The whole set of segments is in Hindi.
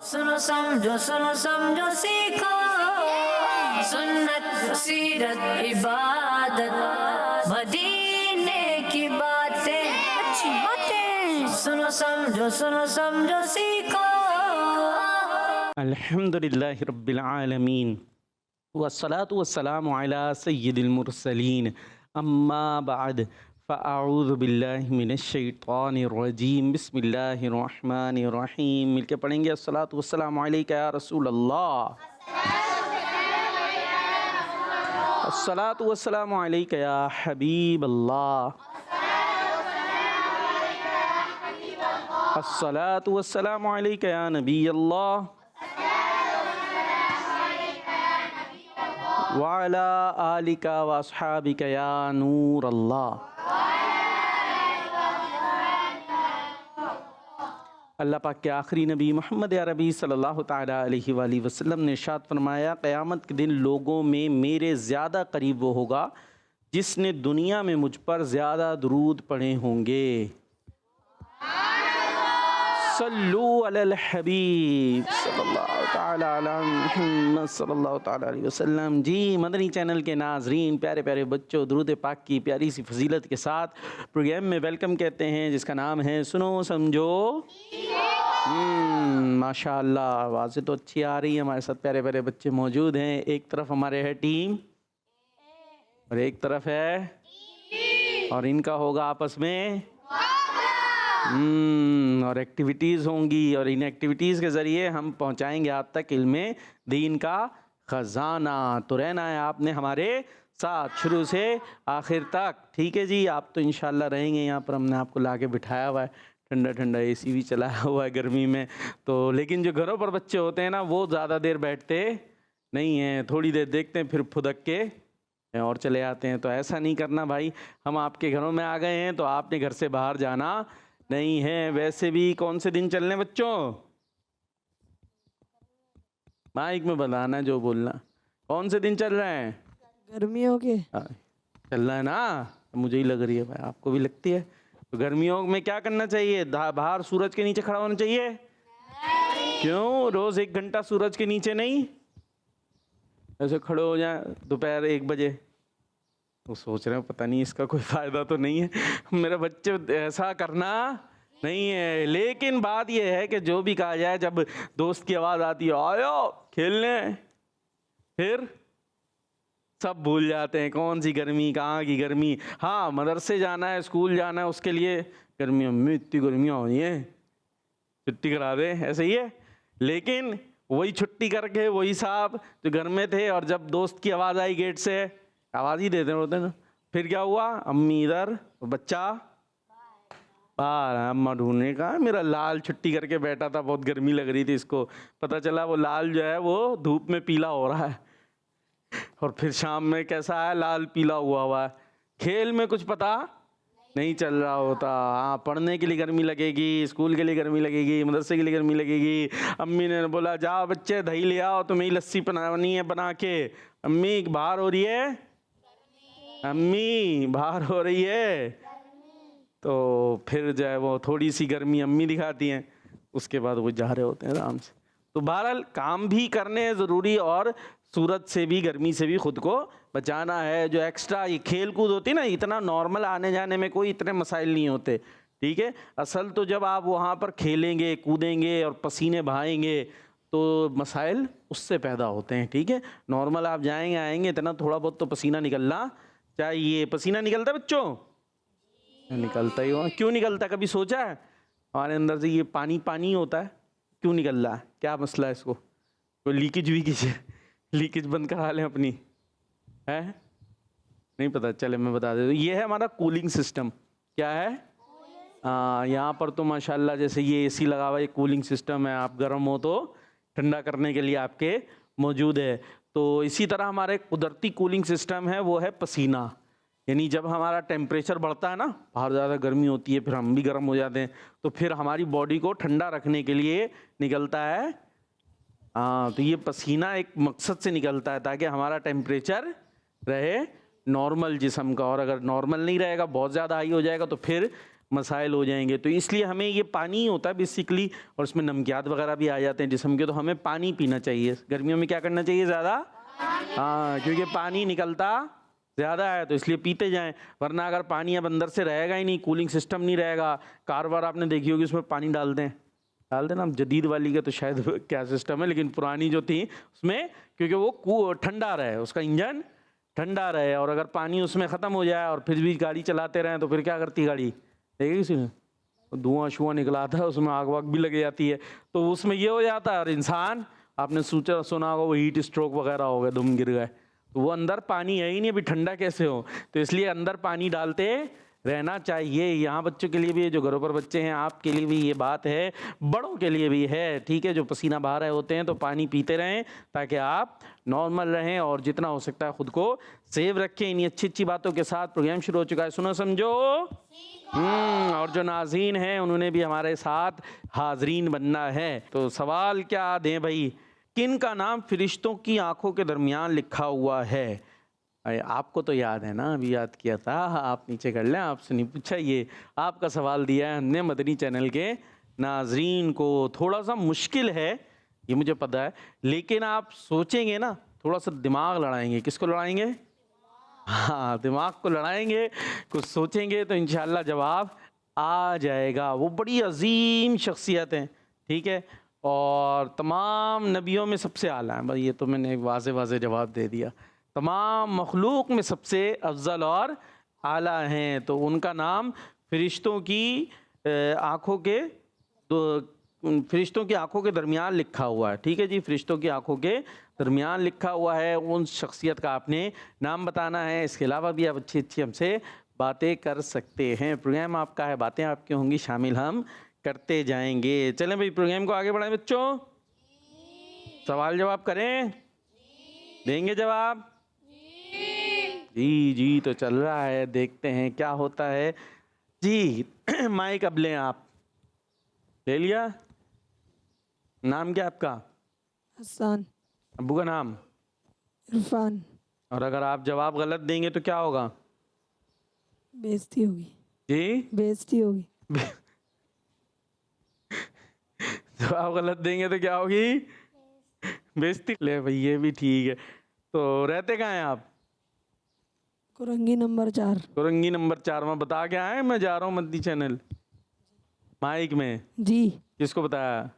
सुनो समझो सीखो सुन्नत सीरत इबादत मदीने की बातें अच्छी बातें सुनो समझो सीखो। अल्हम्दुलिल्लाहि रब्बिल आलमीन वस्सलातु वस्सलामु अला सय्यिदिल मुरसलीन अम्मा बाद फ़अऊज़ु बिल्लाहि मिनश शैतानिर रजीम बिस्मिल्लाहिर रहमानिर रहीम। मिलके पढ़ेंगे अस्सलातु वस्सलामु अलैका या रसूल अल्लाह, अस्सलातु वस्सलामु अलैका या हबीब अल्लाह, अस्सलातु वस्सलामु अलैका या नबी अल्लाह वाला आलिका व अस्हाबिका या नूर अल्लाह। अल्लाह पाक के आखिरी नबी मोहम्मद अरबी सल्लल्लाहु ताला अलैहि वाली वसल्लम ने इरशाद फरमाया, क़यामत के दिन लोगों में मेरे ज़्यादा करीब वो होगा जिसने दुनिया में मुझ पर ज़्यादा दुरूद पढ़े होंगे। सल्लू अलल हबीब सल्लल्लाहु ताला अला मुहम्मद सल्लल्लाहु ताला अलैहि वसल्लम। जी मदनी चैनल के नाजरीन, प्यारे प्यारे बच्चों, दुरूद पाक की प्यारी सी फजीलत के साथ प्रोग्राम में वेलकम कहते हैं जिसका नाम है सुनो समझो। माशाअल्लाह, आवाज़ें तो अच्छी आ रही है, हमारे साथ प्यारे प्यारे बच्चे मौजूद हैं। एक तरफ हमारे है टीम और एक तरफ है और इनका होगा आपस में और एक्टिविटीज़ होंगी और इन एक्टिविटीज़ के ज़रिए हम पहुंचाएंगे आप तक इल्मे दीन का ख़जाना। तो रहना है आपने हमारे साथ शुरू से आखिर तक, ठीक है जी। आप तो इंशाल्लाह रहेंगे यहाँ पर, हमने आपको लाके बिठाया हुआ है, ठंडा ठंडा एसी भी चलाया हुआ है गर्मी में तो। लेकिन जो घरों पर बच्चे होते हैं ना, वो ज़्यादा देर बैठते नहीं हैं, थोड़ी देर देखते हैं फिर फुदक के और चले आते हैं। तो ऐसा नहीं करना भाई, हम आपके घरों में आ गए हैं तो आपने घर से बाहर जाना नहीं है। वैसे भी कौन से दिन चलने बच्चों, माइक में बताना जो बोलना, कौन से दिन चल रहे हैं? गर्मियों के चल रहा है ना, मुझे ही लग रही है भाई, आपको भी लगती है। तो गर्मियों में क्या करना चाहिए? बाहर सूरज के नीचे खड़ा होना चाहिए। क्यों? रोज 1 घंटा सूरज के नीचे नहीं, ऐसे खड़े हो जाए दोपहर 1 बजे। तो सोच रहे हो पता नहीं इसका कोई फ़ायदा तो नहीं है। मेरे बच्चे ऐसा करना नहीं है। लेकिन बात यह है कि जो भी कहा जाए, जब दोस्त की आवाज़ आती है आयो खेलने, फिर सब भूल जाते हैं कौन सी गर्मी, कहाँ की गर्मी। हाँ, मदरसे जाना है, स्कूल जाना है, उसके लिए गर्मियों में इतनी गर्मियाँ हो रही हैं, छुट्टी करा दे, ऐसे ही है। लेकिन वही छुट्टी करके वही साहब जो घर में थे और जब दोस्त की आवाज़ आई गेट से, आवाज़ ही देते होते ना, फिर क्या हुआ? अम्मी इधर, बच्चा बाहर। अम्मा ढूंढने का, मेरा लाल छुट्टी करके बैठा था, बहुत गर्मी लग रही थी इसको, पता चला वो लाल जो है वो धूप में पीला हो रहा है। और फिर शाम में कैसा है? लाल पीला हुआ है। खेल में कुछ पता नहीं चल रहा होता। हाँ, पढ़ने के लिए गर्मी लगेगी, स्कूल के लिए गर्मी लगेगी, मदरसे के लिए गर्मी लगेगी। अम्मी ने बोला जाओ बच्चे दही ले आओ, तुम्हें लस्सी बनानी है बना के। अम्मी बाहर हो रही है, अम्मी बाहर हो रही है। तो फिर जो है वो थोड़ी सी गर्मी अम्मी दिखाती हैं, उसके बाद वो जा रहे होते हैं आराम से। तो बहरहाल काम भी करने ज़रूरी और सूरज से भी, गर्मी से भी ख़ुद को बचाना है। जो एक्स्ट्रा ये खेल कूद होती है ना, इतना नॉर्मल आने जाने में कोई इतने मसाइल नहीं होते, ठीक है। असल तो जब आप वहाँ पर खेलेंगे कूदेंगे और पसीने बहाएंगे तो मसाइल उससे पैदा होते हैं, ठीक है। नॉर्मल आप जाएंगे आएंगे, इतना थोड़ा बहुत तो पसीना निकलना चाहिए। पसीना निकलता है बच्चों? निकलता ही होगा। क्यों निकलता है, कभी सोचा है? हमारे अंदर से ये पानी पानी होता है, क्यों निकल रहा है? क्या मसला है इसको? कोई लीकेज वीकेज है? लीकेज बंद करा लें अपनी, है नहीं पता? चले मैं बता देता हूँ। ये है हमारा कूलिंग सिस्टम। क्या है? यहाँ पर तो माशाल्लाह जैसे ये एसी लगा हुआ है, कूलिंग सिस्टम है। आप गर्म हो तो ठंडा करने के लिए आपके मौजूद है। तो इसी तरह हमारा एक कुदरती कूलिंग सिस्टम है, वो है पसीना। यानी जब हमारा टेम्परेचर बढ़ता है ना, बाहर ज़्यादा गर्मी होती है, फिर हम भी गर्म हो जाते हैं, तो फिर हमारी बॉडी को ठंडा रखने के लिए निकलता है। तो ये पसीना एक मकसद से निकलता है ताकि हमारा टेम्परेचर रहे नॉर्मल जिस्म का। और अगर नॉर्मल नहीं रहेगा, बहुत ज़्यादा हाई हो जाएगा, तो फिर मसाइल हो जाएंगे। तो इसलिए हमें ये पानी ही होता है बेसिकली, और इसमें नमकियात वगैरह भी आ जाते हैं जिस्म के, तो हमें पानी पीना चाहिए। गर्मियों में क्या करना चाहिए? ज़्यादा, हाँ, क्योंकि पानी निकलता ज़्यादा है तो इसलिए पीते जाएं। वरना अगर पानी अब अंदर से रहेगा ही नहीं, कूलिंग सिस्टम नहीं रहेगा, कार वार आपने देखी होगी उसमें पानी डाल दें ना। जदीद वाली का तो शायद क्या सिस्टम है, लेकिन पुरानी जो थी उसमें, क्योंकि वो ठंडा रहे, उसका इंजन ठंडा रहे, और अगर पानी उसमें ख़त्म हो जाए और फिर भी गाड़ी चलाते रहें तो फिर क्या करती गाड़ी, देखिए किसी ने धुआं शुआं निकला था, उसमें आग वाग भी लग जाती है। तो उसमें ये हो जाता है, और इंसान आपने सुना होगा वो हीट स्ट्रोक वगैरह हो गए, दुम गिर गए, तो वो अंदर पानी है ही नहीं, अभी ठंडा कैसे हो। तो इसलिए अंदर पानी डालते रहना चाहिए। यहाँ बच्चों के लिए भी, जो घरों पर बच्चे हैं, आपके लिए भी ये बात है, बड़ों के लिए भी है, ठीक है। जो पसीना बहा रहे होते हैं तो पानी पीते रहें ताकि आप नॉर्मल रहें, और जितना हो सकता है खुद को सेव रखें। इन्हीं अच्छी अच्छी बातों के साथ प्रोग्राम शुरू हो चुका है, सुनो समझो। और जो नाज़रीन हैं उन्होंने भी हमारे साथ हाजरीन बनना है। तो सवाल क्या दें भाई, किन का नाम फरिश्तों की आंखों के दरमियान लिखा हुआ है? आपको तो याद है ना, अभी याद किया था, आप नीचे कर लें, आपसे नहीं पूछा, ये आपका सवाल दिया है हमने मदनी चैनल के नाजरीन को। थोड़ा सा मुश्किल है ये मुझे पता है, लेकिन आप सोचेंगे ना, थोड़ा सा दिमाग लड़ाएंगे। किसको लड़ाएंगे? हाँ, दिमाग को लड़ाएंगे, कुछ सोचेंगे तो इंशाल्लाह जवाब आ जाएगा। वो बड़ी अजीम शख्सियत हैं, ठीक है, और तमाम नबियों में सबसे आला है। भाई ये तो मैंने वाज़े वाज़े जवाब दे दिया। तमाम मखलूक में सबसे अफजल और आला हैं। तो उनका नाम फरिश्तों की आँखों के फरिश्तों की आंखों के दरमियान लिखा हुआ है, ठीक है जी, फरिश्तों की आंखों के दरमियान लिखा हुआ है। उन शख्सियत का आपने नाम बताना है। इसके अलावा भी आप अच्छी अच्छी हमसे बातें कर सकते हैं। प्रोग्राम आपका है, बातें आपकी होंगी, शामिल हम करते जाएंगे। चलें भाई, प्रोग्राम को आगे बढ़ाएं बच्चों। सवाल जवाब करें, देंगे जवाब? जी जी तो चल रहा है, देखते हैं क्या होता है जी। माइक अब लें, आप ले लिया? नाम क्या आपका? हसन। अब्बू का नाम? इरफान। और अगर आप जवाब गलत देंगे तो क्या होगा? बेइज्जती होगी। जी, बेइज्जती होगी। जवाब गलत देंगे तो क्या होगी? बेइज्जती। ले भाई, ये भी ठीक है। तो रहते कहाँ हैं आप? कुरंगी नंबर 4। कुरंगी नंबर 4 में बता के आए, मैं जा रहा हूँ मदनी चैनल माइक में। जी। किसको बताया?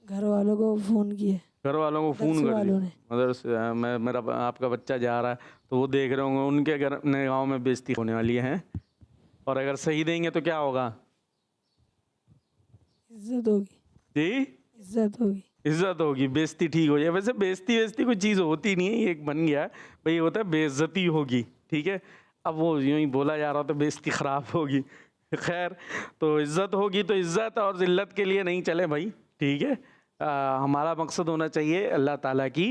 घर वालों को फोन किए। घर वालों को फोन कर वालों दिया? ने। मदर मेरा आपका बच्चा जा रहा है तो वो देख रहे होंगे, उनके घर अपने गाँव में बेइज्जती होने वाली है। और अगर सही देंगे तो क्या होगा? इज्जत होगी। जी, इज्जत होगी। इज्जत होगी, बेइज्जती ठीक हो जाए। वैसे बेइज्जती कोई चीज़ होती नहीं है, ये एक बन गया भाई, होता है बेइज्जती होगी, ठीक है। अब वो यूं ही बोला जा रहा तो बेइज्जती ख़राब होगी। खैर, तो इज्जत होगी, तो इज्जत और ज़िल्लत के लिए नहीं चले भाई, ठीक है। हमारा मकसद होना चाहिए अल्लाह ताला की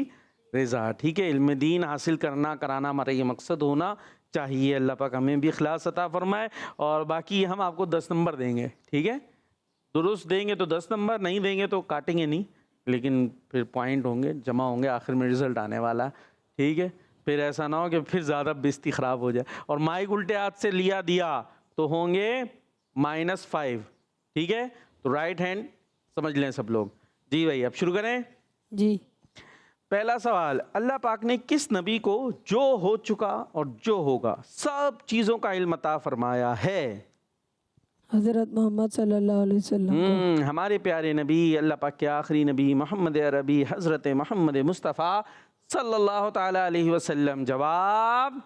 रज़ा, ठीक है। इल्म दीन हासिल करना कराना हमारा ये मकसद होना चाहिए। अल्लाह पाक हमें भी इखलास अता फरमाए। और बाकी हम आपको 10 नंबर देंगे, ठीक है। दुरुस्त देंगे तो 10 नंबर, नहीं देंगे तो काटेंगे नहीं, लेकिन फिर पॉइंट होंगे, जमा होंगे, आखिर में रिज़ल्ट आने वाला, ठीक है। फिर ऐसा ना हो कि फिर ज़्यादा बेइज्जती ख़राब हो जाए। और माइक उल्टे हाथ से लिया दिया तो होंगे -5, ठीक है। तो राइट हैंड समझ लें सब लोग। जी भाई, अब शुरू करें जी। पहला सवाल, अल्लाह पाक ने किस नबी को जो हो चुका और जो होगा सब चीज़ों का इल्म अता फरमाया है? हजरत मोहम्मद सल्लल्लाहु अलैहि वसल्लम। हमारे प्यारे नबी, अल्लाह पाक के आखिरी नबी मोहम्मद अरबी हज़रत मोहम्मद मुस्तफ़ा सल्लल्लाहु ताला अलैहि वसल्लम। जवाब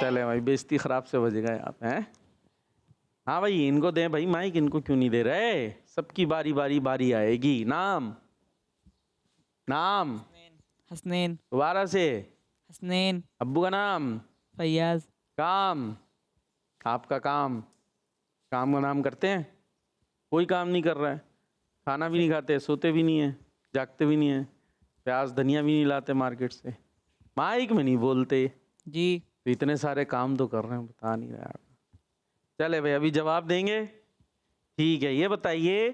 चले भाई, बेइज्जती ख़राब से बच गए आप हैं। हाँ भाई, इनको दें भाई माइक, इनको क्यों नहीं दे रहे? सबकी बारी बारी बारी आएगी। नाम नाम हसनैन। दोबारा से। हसनैन। अब्बू का नाम? फैयाज। काम? आपका काम? काम का नाम करते हैं? कोई काम नहीं कर रहा है, खाना भी नहीं खाते, सोते भी नहीं है, जागते भी नहीं है, प्याज धनिया भी नहीं लाते मार्केट से, माइक में नहीं बोलते जी। तो इतने सारे काम तो कर रहे हैं, बता नहीं रहा। चले भाई, अभी जवाब देंगे, ठीक है। ये बताइए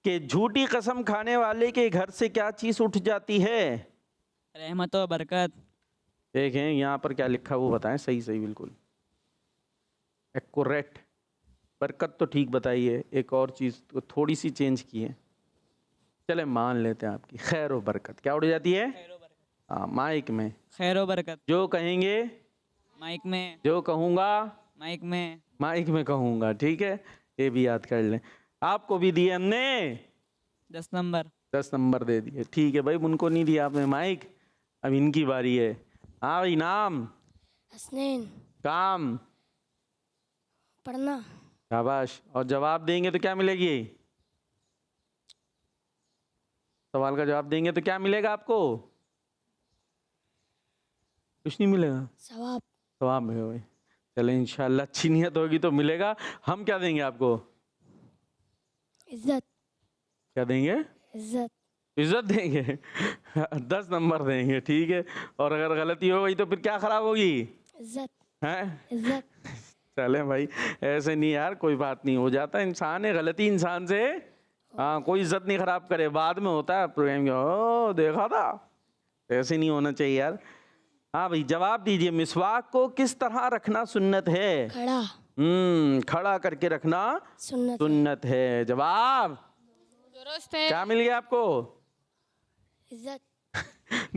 कि झूठी कसम खाने वाले के घर से क्या चीज़ उठ जाती है? रहमत और बरकत। देखें यहाँ पर क्या लिखा वो बताएं, सही सही बिल्कुल एक्यूरेट। बरकत तो ठीक बताइए, एक और चीज़ तो थोड़ी सी चेंज की है। चले मान लेते हैं आपकी खैर व बरकत क्या उड़ जाती है? हाँ, माइक में खैर व बरकत। जो कहेंगे माइक में। जो कहूँगा माइक में। माइक में कहूँगा। ठीक है, ये भी याद कर लें। आपको भी दिए हमने 10 नंबर। 10 नंबर दे दिए। ठीक है भाई, उनको नहीं दिया आपने माइक, अब इनकी बारी है। हाँ भाई, नाम? हसनैन। काम? पढ़ना। शाबाश। और जवाब देंगे तो क्या मिलेगी? सवाल का जवाब देंगे तो क्या मिलेगा आपको? कुछ नहीं मिलेगा, सवाब। सवाब मिलेगा भाई। चले इंशाल्लाह अच्छी नियत होगी तो मिलेगा। हम क्या देंगे आपको? इज्जत। क्या देंगे? इज्जत। इज्जत देंगे। 10 नंबर देंगे। ठीक है, और अगर गलती हो गई तो फिर क्या खराब होगी? इज्जत। हैं? इज्जत। चले भाई, ऐसे नहीं यार, कोई बात नहीं, हो जाता है, इंसान है, गलती इंसान से। हाँ, कोई इज्जत नहीं खराब करे, बाद में होता है प्रोग्राम। ओ देखा था, ऐसे नहीं होना चाहिए यार। हाँ भाई, जवाब दीजिए। मिसवाक को किस तरह रखना सुन्नत है? खड़ा। खड़ा करके रखना सुन्नत। सुन्नत है। जवाब दुरुस्त है। क्या मिल गया आपको? इज्जत।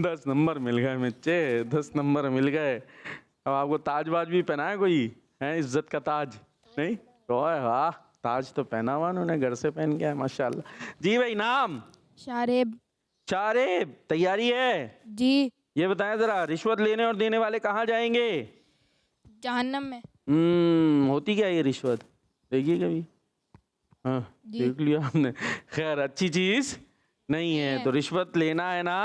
10 नंबर मिल गए बच्चे, 10 नंबर मिल गए। अब आपको ताज बाज भी पहना है कोई है? इज्जत का ताज नहीं? तो वाह, ताज तो पहना हुआ उन्होंने, घर से पहन के आया माशाल्लाह। जी भाई, नाम? शारेब। शारेब। तैयारी है? जी। ये बताएं जरा, रिश्वत लेने और देने वाले कहाँ जाएंगे? जहन्नम में। होती क्या ये रिश्वत? देखिए कभी? हाँ, देख लिया हमने। खैर, अच्छी चीज नहीं है। तो रिश्वत लेना है ना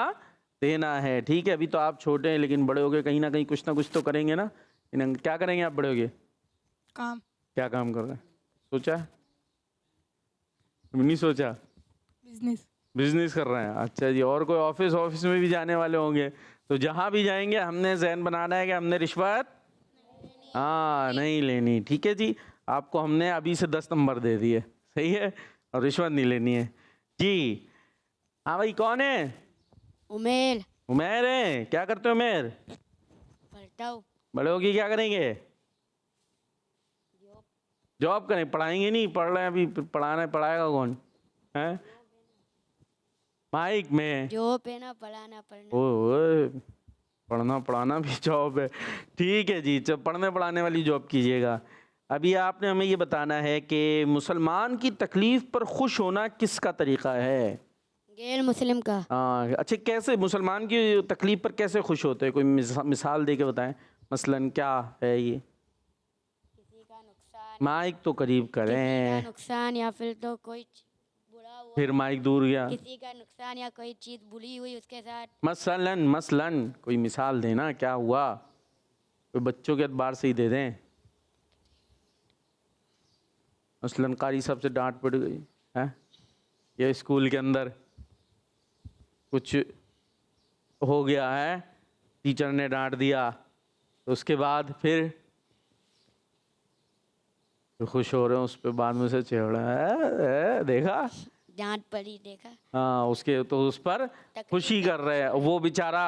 देना है। ठीक है, अभी तो आप छोटे हैं, लेकिन बड़े हो गए कहीं ना कहीं कुछ ना कुछ तो करेंगे ना। क्या करेंगे आप बड़े हो गए? काम। क्या काम कर रहे हैं? सोचा? नहीं सोचा? बिजनेस। बिजनेस कर रहे हैं। अच्छा जी। और कोई ऑफिस में भी जाने वाले होंगे, तो जहाँ भी जाएंगे हमने ज़हन बनाना है कि हमने रिश्वत नहीं लेनी। ठीक है जी, आपको हमने अभी से 10 नंबर दे दिए, सही है, और रिश्वत नहीं लेनी है जी। हाँ भाई, कौन है? उमेर। उमेर है। क्या करते हो उमेर? पलटाओ। बड़े होके क्या करेंगे? जॉब करें, पढ़ाएंगे नहीं? पढ़ रहे हैं अभी, पढ़ाना पढ़ाएगा कौन है? माइक में जो पेना पढ़ाना पढ़ना। ओए, पढ़ना पढ़ाना भी जॉब है। ठीक है जी, जब पढ़ने पढ़ाने वाली जॉब कीजिएगा। अभी आपने हमें ये बताना है कि मुसलमान की तकलीफ पर खुश होना किसका तरीका है? गैर मुस्लिम का। हाँ, अच्छा, कैसे मुसलमान की तकलीफ पर कैसे खुश होते हैं? कोई मिसाल दे के बताएं, मसलन क्या है ये? किसी का नुकसान। माइक तो करीब किसी का करें, नुकसान या फिर तो कोई बुरा हुआ। फिर माइक दूर गया। किसी का नुकसान या कोई चीज बुरी हुई उसके साथ। मसलन कोई मिसाल देना, क्या हुआ? कोई बच्चों के अतबार से ही दे दें। मसलन कारी साहब से डांट पड़ गई है, या स्कूल के अंदर कुछ हो गया है, टीचर ने डांट दिया, तो उसके बाद फिर खुश हो रहे हैं उस पर, बाद में से चिढ़ है, देखा डांट पड़ी देखा। हाँ, उसके तो उस पर खुशी कर रहे हैं। वो बेचारा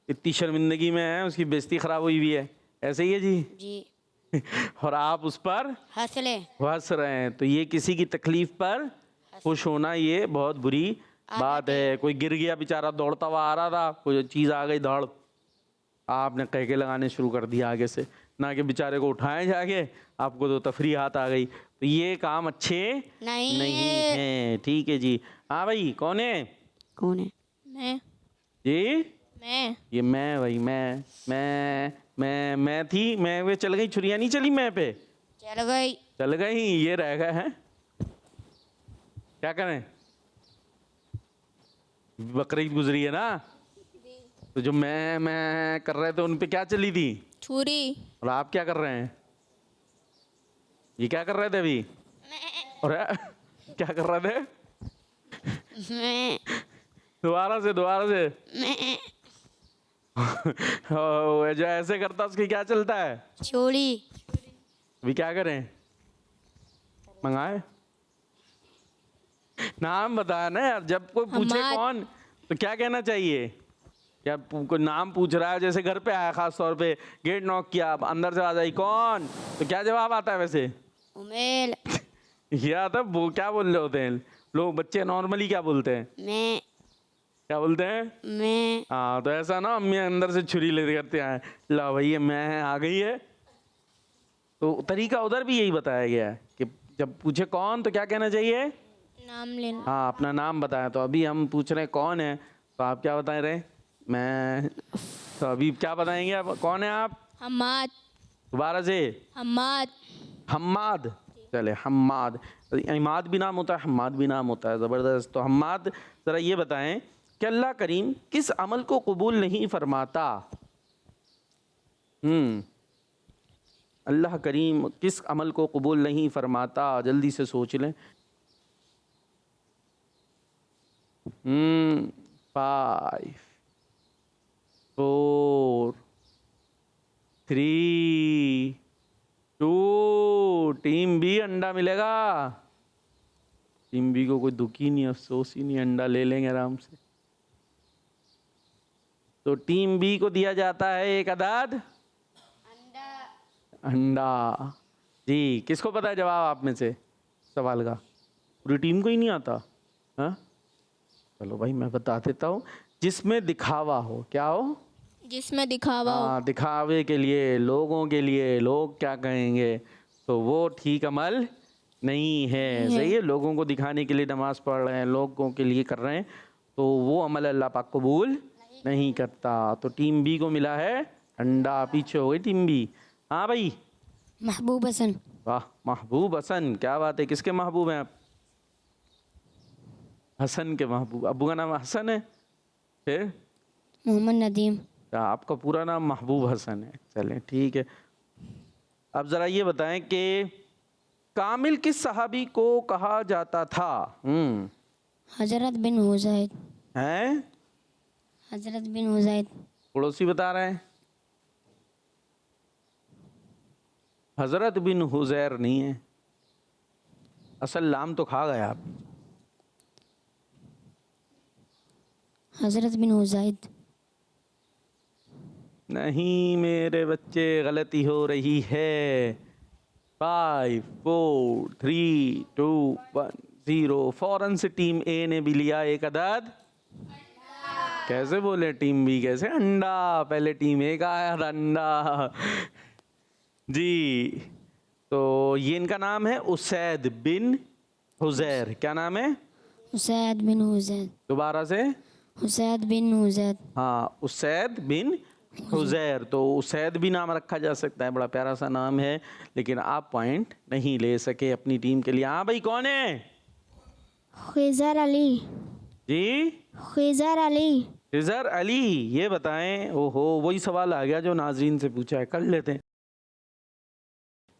इतनी शर्मिंदगी में है, उसकी बेइज्जती खराब हुई हुई है। ऐसे ही है जी। जी। और आप उस पर हंस ले। हंस रहे हैं, तो ये किसी की तकलीफ पर खुश होना ये बहुत बुरी बात है। कोई गिर गया बेचारा, दौड़ता हुआ आ रहा था, कोई चीज़ आ गई दौड़, आपने कहके लगाने शुरू कर दिया आगे से, ना कि बेचारे को उठाए जाके, आपको तो तफरी हाथ आ गई। तो ये काम अच्छे नहीं है। ठीक है जी। हाँ भाई, कौन है? कौन है? मैं। जी मैं। ये मैं भाई, मैं थी, मैं वे चल गई, छुरिया नहीं चली मैं पे, चल गई, ये रह गए हैं। क्या करें, बकरीद गुजरी है ना, तो जो मैं कर रहे थे उन पे क्या चली थी? छुरी। और आप क्या कर रहे हैं? ये क्या कर रहे थे अभी? और क्या कर रहे थे? मैं। दोबारा से मैं। जो ऐसे करता उसकी क्या चलता है? छुरी। अभी क्या करें, मंगाए? नाम बताया ना यार, जब कोई पूछे कौन तो क्या कहना चाहिए? क्या कोई नाम पूछ रहा है, जैसे घर पे आया, खास तौर पे गेट नॉक किया, अंदर से आवाज आई कौन, तो क्या जवाब आता है वैसे? उमेर। ये आता वो क्या बोल रहे होते हैं लोग, बच्चे नॉर्मली क्या बोलते हैं? मैं क्या बोलते हैं? मैं हाँ, तो ऐसा ना अम्मी अंदर से छुरी ले करते हैं, ला भैया मैं आ गई है। तो तरीका उधर भी यही बताया गया है कि जब पूछे कौन तो क्या कहना चाहिए? नाम लेना। हाँ, अपना नाम बताया। तो अभी हम पूछ रहे हैं कौन है, तो आप क्या बता रहे? मैं। तो अभी क्या बताएंगे आप? कौन है आप? हम्माद। दोबारा से। हम्माद। हम्माद। चले, हम्माद। इमाद भी नाम होता है, हम्माद भी नाम होता है, ज़बरदस्त। तो हम्माद, ज़रा ये बताएं कि अल्लाह करीम किस अमल को कबूल नहीं फरमाता? अल्लाह करीम किस अमल को कबूल नहीं फरमाता? जल्दी से सोच लें। 5 4 3 2। टीम बी अंडा मिलेगा। टीम बी को कोई दुख ही नहीं, अफसोस ही नहीं, अंडा ले लेंगे आराम से। तो टीम बी को दिया जाता है एक अदद अंडा। जी, किसको पता है जवाब आप में से सवाल का? पूरी टीम को ही नहीं आता? हाँ, चलो भाई मैं बता देता हूँ। जिसमें दिखावा हो। क्या हो? जिसमें दिखावा हो। हाँ, दिखावे के लिए, लोगों के लिए, लोग क्या कहेंगे, तो वो ठीक अमल नहीं है। सही है, लोगों को दिखाने के लिए नमाज पढ़ रहे हैं, लोगों के लिए कर रहे हैं, तो वो अमल अल्लाह पाक कबूल नहीं करता। तो टीम बी को मिला है अंडा। पीछे हो गई टीम बी। हाँ भाई। महबूब हसन। वाह, महबूब हसन, क्या बात है। किसके महबूब हैं आप? हसन के महबूब। अब्बू का नाम हसन है? फिर मोहम्मद नदीम। आपका पूरा नाम महबूब हसन है। चलें, ठीक है। अब ज़रा ये बताएं कि कामिल किस सहाबी को कहा जाता था? हजरत बिन हुजैर। हैं? हजरत बिन हुजैर। पड़ोसी बता रहे हैं हजरत बिन हुजैर नहीं है। असल नाम तो खा गए आप। हजरत बिन हुजैर। नहीं मेरे बच्चे, गलती हो रही है। 5 4 3 2 1 0। फौरन से टीम ए ने भी लिया एक अदद। कैसे बोले टीम बी? कैसे? अंडा। पहले टीम ए का आया था अंडा। जी, तो ये इनका नाम है उसैद बिन हुजैर। क्या नाम है? उसैद बिन हुजैर। दोबारा से। उसैद बिन हुजैर। हाँ, उसैद बिन हुजैर। तो उसैद भी नाम रखा जा सकता है, बड़ा प्यारा सा नाम है, लेकिन आप पॉइंट नहीं ले सके अपनी टीम के लिए। हाँ भाई, कौन है? खिजर अली। जी, खिजर अली। खिजर अली। ये बताएं। ओहो, वही सवाल आ गया जो नाजरीन से पूछा है, कर लेते हैं।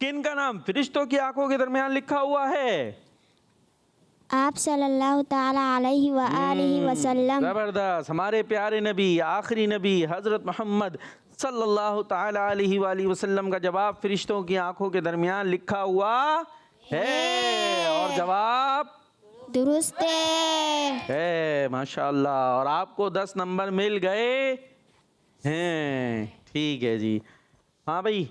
किन का नाम फरिश्तों की आंखों के दरमियान लिखा हुआ है? आप सल्लल्लाहु ताला अलैहि व आलिहि वसल्लम। जबरदस्त। हमारे प्यारे नबी, आखिरी नबी हजरत मोहम्मद सल्लल्लाहु ताला अलैहि वसल्लम का जवाब फरिश्तों की आंखों के दरमियान लिखा हुआ है। और जवाब दुरुस्त है। माशाअल्लाह। और आपको 10 नंबर मिल गए हैं। ठीक है जी। हाँ भाई।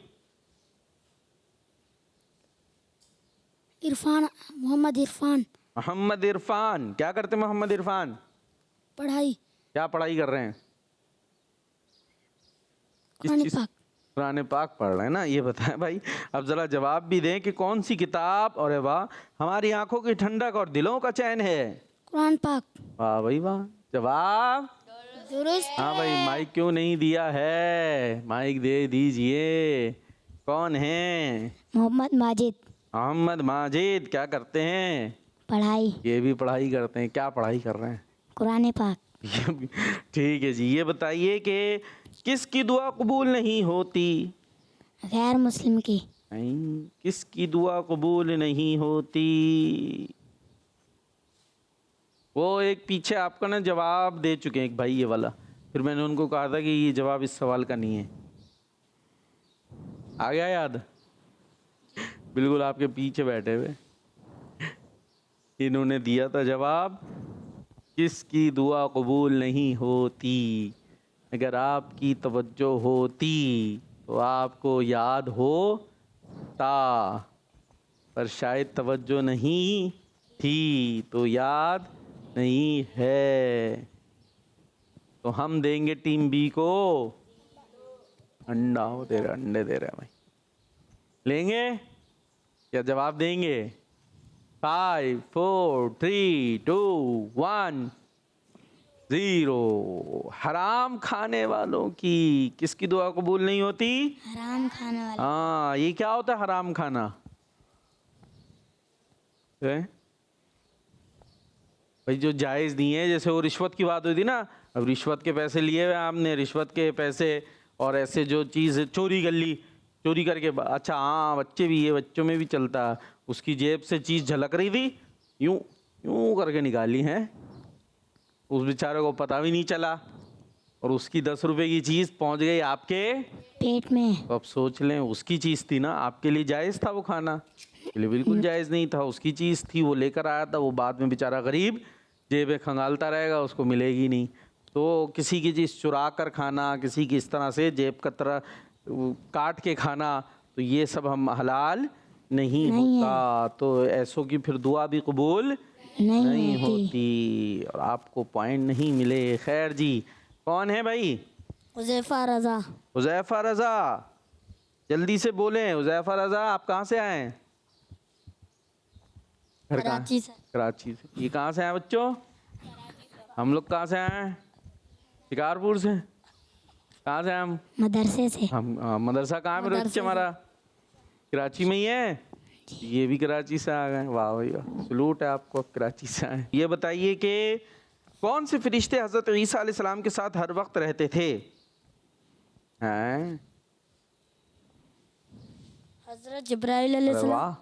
इरफान। मोहम्मद इरफान। मोहम्मद इरफान। क्या करते मोहम्मद इरफान? पढ़ाई। क्या पढ़ाई कर रहे हैं? कुरान पाक पढ़ रहे हैं ना। ये बताएं भाई, अब जरा जवाब भी दें कि कौन सी किताब और वाह हमारी आंखों की ठंडक और दिलों का चैन है? कुरान पाक। वाह भाई वाह। जवाब दुरुस्त। हाँ भाई, माइक क्यों नहीं दिया है? माइक दे दीजिए। कौन है? मोहम्मद माजिद। मोहम्मद माजिद। क्या करते हैं? पढ़ाई। ये भी पढ़ाई करते हैं। क्या पढ़ाई कर रहे हैं? कुरान पाक। ठीक है जी। ये बताइए कि किसकी दुआ कबूल नहीं होती? गैर मुस्लिम की। नहीं, किसकी दुआ कबूल नहीं होती? वो एक पीछे आपका ना जवाब दे चुके हैं एक भाई, ये वाला। फिर मैंने उनको कहा था कि ये जवाब इस सवाल का नहीं है। आ गया याद? बिल्कुल आपके पीछे बैठे हुए इन्होंने दिया था जवाब, किसकी दुआ कबूल नहीं होती। अगर आपकी तवज्जो होती तो आपको याद होता। पर शायद तवज्जो नहीं थी तो याद नहीं है। तो हम देंगे टीम बी को अंडा। वो दे रहे, अंडे दे रहे हैं भाई। लेंगे या जवाब देंगे? 5 4 3 2 1 0। हराम खाने वालों की किसकी दुआ कबूल नहीं होती? हराम खाने वाले। हाँ, ये क्या होता है हराम खाना? भाई जो जायज़ नहीं है, जैसे वो रिश्वत की बात हुई थी ना, अब रिश्वत के पैसे लिए हुए आपने, रिश्वत के पैसे और ऐसे जो चीज़ चोरी कर ली, चोरी करके अच्छा हाँ बच्चे भी, ये बच्चों में भी चलता है, उसकी जेब से चीज़ झलक रही थी, यूं यूं करके निकाली है, उस बेचारे को पता भी नहीं चला और उसकी 10 रुपए की चीज़ पहुंच गई आपके पेट में। तो अब सोच लें, उसकी चीज़ थी ना, आपके लिए जायज़ था वो खाना? के लिए बिल्कुल जायज़ नहीं था। उसकी चीज़ थी, वो लेकर आया था, वो बाद में बेचारा गरीब जेब में खंगालता रहेगा, उसको मिलेगी नहीं। तो किसी की चीज़ चुरा कर खाना, किसी की इस तरह से जेब का तरह काट के खाना, तो ये सब हम हलाल नहीं होता। तो ऐसों की फिर दुआ भी कबूल नहीं होती और आपको पॉइंट नहीं मिले। खैर जी, कौन है भाई? हुज़ैफा रज़ा। हुज़ैफा रज़ा, जल्दी से बोलें। हुज़ैफा रज़ा, आप कहाँ से आए हैं? घर कहाँ? कराची से। कराची से। ये कहाँ से आए बच्चों? हम लोग कहाँ से आए हैं? शिकारपुर से। कहाँ से आए हम? मदरसे से। हम मदरसा कहाँ है मेरे बच्चे? हमारा कराची में ही है। ये भी कराची से आ गए, वाह भैया, सलूट है आपको, कराची से आए। ये बताइए कि कौन से फरिश्ते हज़रत ईसा अलैहिस्सलाम के साथ हर वक्त रहते थे? हैं? हज़रत जिब्राइल अलैहिस्सलाम। वाह,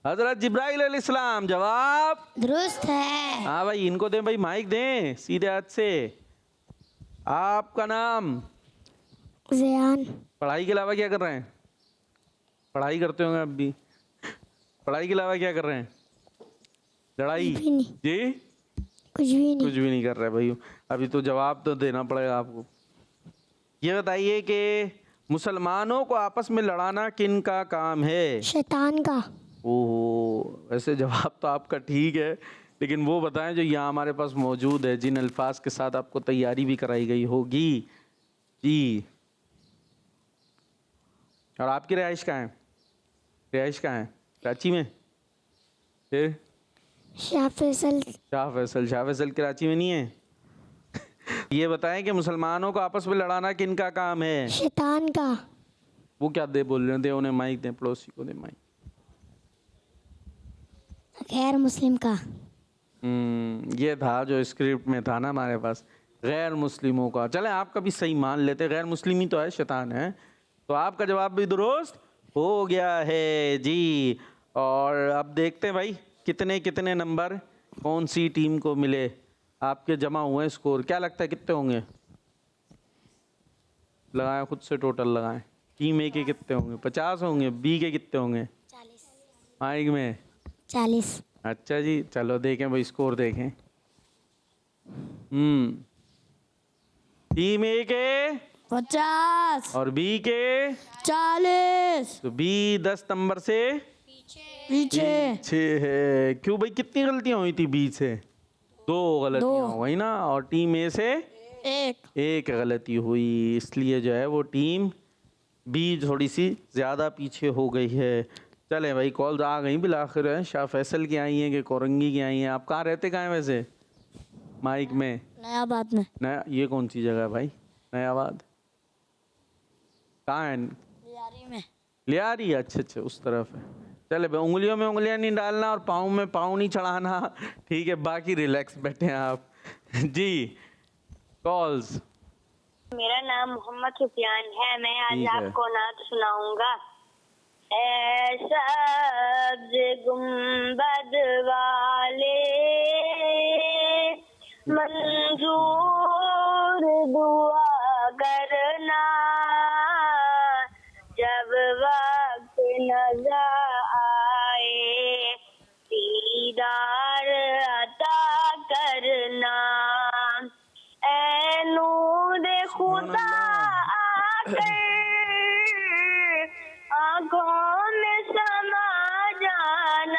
हज़रत जिब्राइल अलैहिस्सलाम। जवाब दुरुस्त है। हाँ भाई, इनको दें भाई, माइक दें सीधे हाथ से। आपका नाम? ज़ियान। पढ़ाई के अलावा क्या कर रहे हैं? पढ़ाई करते होंगे अब भी। पढ़ाई के अलावा क्या कर रहे हैं? लड़ाई कुछ भी नहीं। जी? कुछ भी नहीं। कुछ भी नहीं कर रहे भाई। अभी तो जवाब तो देना पड़ेगा आपको। ये बताइए कि मुसलमानों को आपस में लड़ाना किन का काम है? शैतान का। ओहो, वैसे जवाब तो आपका ठीक है, लेकिन वो बताएं जो यहाँ हमारे पास मौजूद है, जिन अल्फाज के साथ आपको तैयारी भी कराई गई होगी जी। और आपकी रिहाइश कहाँ है? रिहाइश कहाँ है? कराची में? फिर शाह फैसल। शाह फैसल। शाह फैसल कराची में नहीं है? ये बताएं कि मुसलमानों को आपस में लड़ाना किन का काम है? शैतान का। वो क्या दे बोल रहे हैं? दे उन्हें माइक, दे पड़ोसी को दे माइक। गैर मुस्लिम का। ये था जो स्क्रिप्ट में था ना हमारे पास, गैर मुस्लिमों का। चले आपका भी सही मान लेते, गैर मुस्लिम ही तो है, शैतान है। तो आपका जवाब भी दुरुस्त हो गया है जी। और अब देखते हैं भाई कितने कितने नंबर कौन सी टीम को मिले। आपके जमा हुए स्कोर, क्या लगता है कितने होंगे? लगाएं खुद से, टोटल लगाएं। टीम ए के कितने होंगे? 50 होंगे। बी के कितने होंगे? 40। माइक में 40। अच्छा जी, चलो देखें भाई, स्कोर देखें। टीम ए के 50 और बी के 40। तो बी 10 नंबर से पीछे। है। क्यों भाई, कितनी गलतियां हुई थी बी से? 2 गलतियां हो गई ना, और टीम ए से एक गलती हुई, इसलिए जो है वो टीम बी थोड़ी सी ज़्यादा पीछे हो गई है। चले भाई, कॉल आ गई बिलाखिर है। शाह फैसल की आई हैं कि कोरंगी की आई हैं? आप कहाँ रहते, कहाँ हैं वैसे? माइक में। नयाबाद में। नया, ये कौन सी जगह है भाई? नयाबाद कहाँ है? लियारी में। लियारी, अच्छा अच्छा, उस तरफ है। चले भाई, उंगलियों में उंगलियां नहीं डालना और पाँव में पाँव नहीं चढ़ाना, ठीक है? बाकी रिलैक्स बैठे हैं आप जी। कॉल्स। मेरा नाम मोहम्मद सुफियान है। मैं आज ठीक है। आपको नात सुनाऊंगा। ऐ सब्ज़ गुंबद वाले मंजूर दुआ करना, जब वक्त नज़र आए दीदार अता करना। ऐ नूर खुदा आकर आँखों में समा जाना,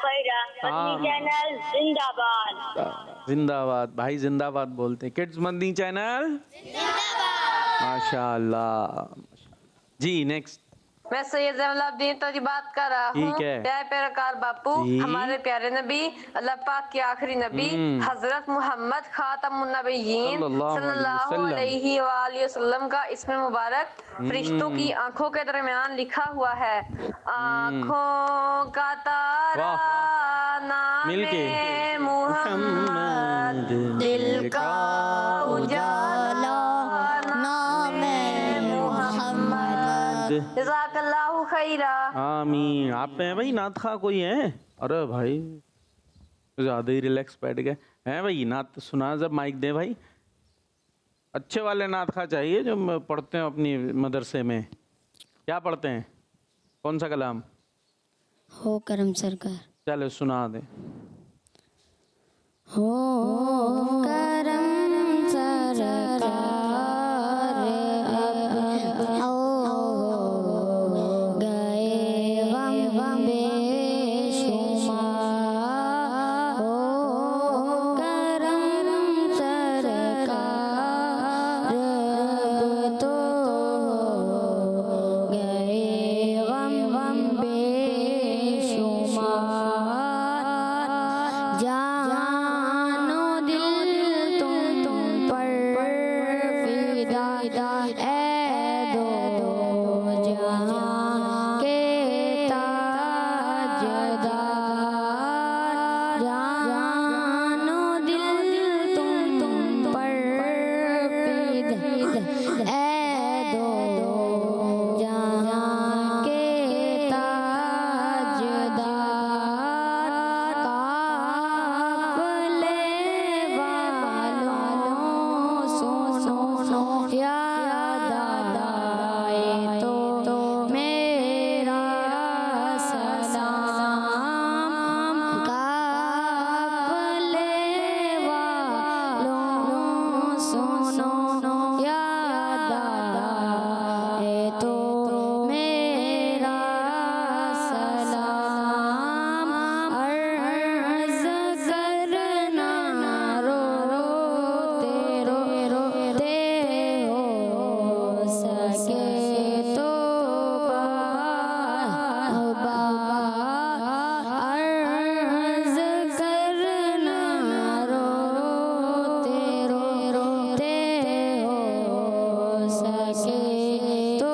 खैरा मदनी चैनल जिंदाबाद। जिंदाबाद भाई, जिंदाबाद बोलते हैं। किड्स मदनी चैनल माशाल्लाह। जी नेक्स्ट। मैं सैयद जैनुलाब्दीन तो बात कर रहा हूँ। ठीक है। प्यारे पैरकार बापू, जी। हमारे प्यारे नबी, अल्लाह पाक के आखिरी नबी हजरत मोहम्मद खातमुन नबिय्यीन सल्लल्लाहु अलैहि वसल्लम का इसमें मुबारक फरिश्तों की आंखों के दरमियान लिखा हुआ है। आंखों का तारा मिलके नामे मोहम्मद, दिल का उजाला नामे मोहम्मद। जज़ाकल्लाहु खैरा। आमीन। आप में है भाई नात खा कोई है? अरे भाई ज्यादा ही रिलैक्स बैठ गए हैं भाई। नात सुना जब माइक दे भाई। अच्छे वाले नात खा चाहिए जो पढ़ते हैं अपनी मदरसे में। क्या पढ़ते हैं? कौन सा कलाम? हो करम सरकार। चलो सुना दे। हो करम सरकार अब हो गए वम बेशुमार। हो करम सरकार अब तो हो गए वम बेशुमार। जानो दिल तुम पर फिदा ऐ दो जहां के ताजदार। जानो दिल तुम पर फिदा ऐ दो जहां के ताजदार। याद आए तो मेरा सलाम। काफ़िले वालों सुनो, याद आए तो मेरा सलाम। अर्ज़ करना रोते हो सके तो अर्ज़ करना रोते हो सके तो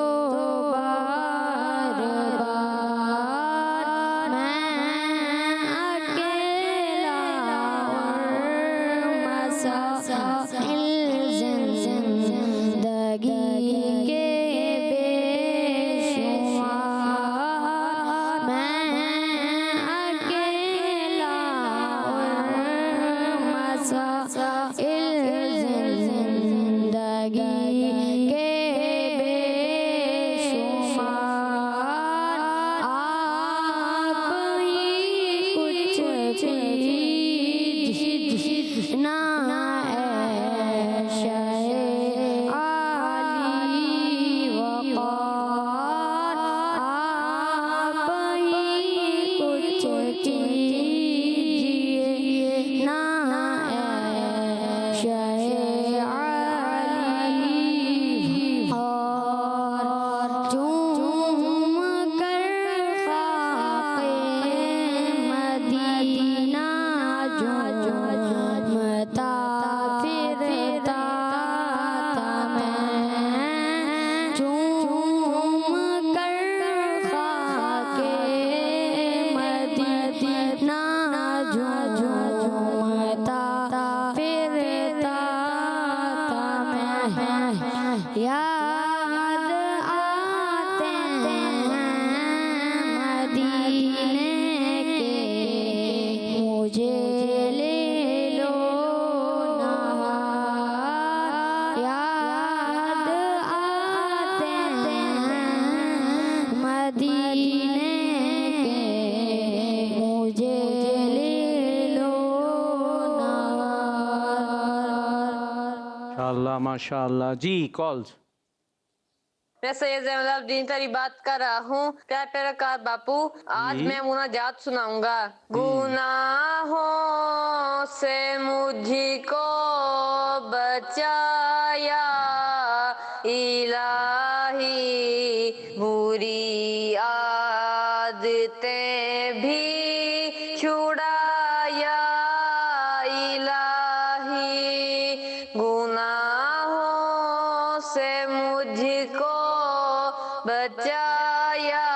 बार बार। मैं अकेला और मसाइल जिंदगी के बेशुमार। मैं अकेला और मसाइल जिंदगी के बेशुमार। आप ही कुछ चीज़ ना याद आते हैं मदीने के, मुझे ले लो नहार। याद आते हैं मदीने के, मुझे ले लो नहार। माशाल्लाह माशाल्लाह। जी कॉल्स। मैं सैयद ज़ैनुलब्दीन तेरी बात कर रहा हूँ। प्यार प्यारा कार बापू, आज मैं मुनाजात सुनाऊंगा। गुनाहों से मुझको बचाया इलाही, बुरी आदतें भी छुड़ाया इलाही, गुनाहों से मुझको बचाया